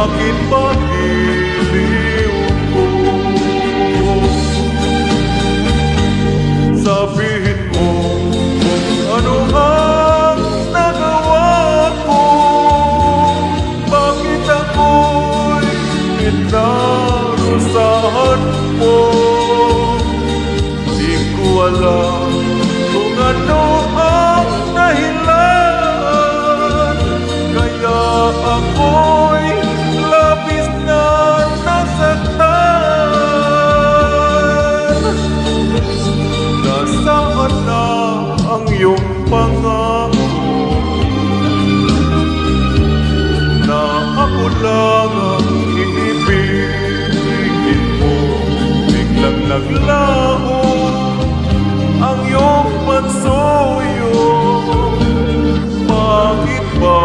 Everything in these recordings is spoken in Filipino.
Bakit ba giliw ko? Sabihin mo kung ano ang nagawa ko. Bakit ako'y inarusahan mo? Di ko alam kung ano ang dahilan, kaya ako'y labis na nasaktan. Nasaan na ang iyong pangako na ako lang ang iibigin mo? Biglang naglaho ang iyong pansuyo. Bakit ba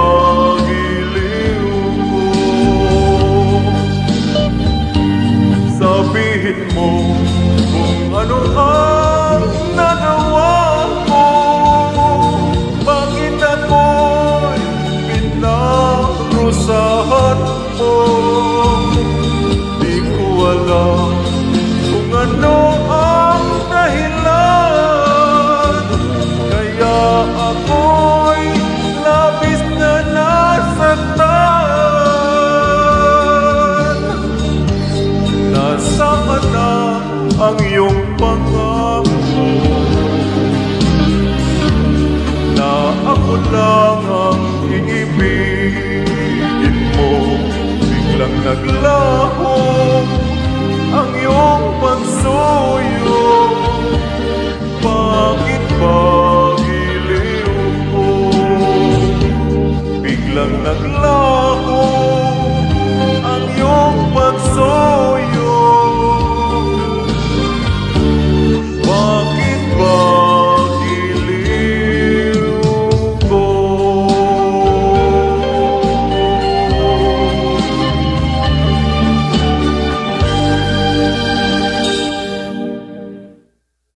giliw ko? Sabihin mo kung ano ang nagawa ko. Bakit ako'y pinarusahan mo? Di ko alam kung ano ang dahilan, kaya ako'y labis na nasaktan. Nasaan na ang iyong pangako na ako lang ang iibigin mo? Biglang naglaho ang iyong pansuyo. Bakit ba giliw ko? Biglang naglaho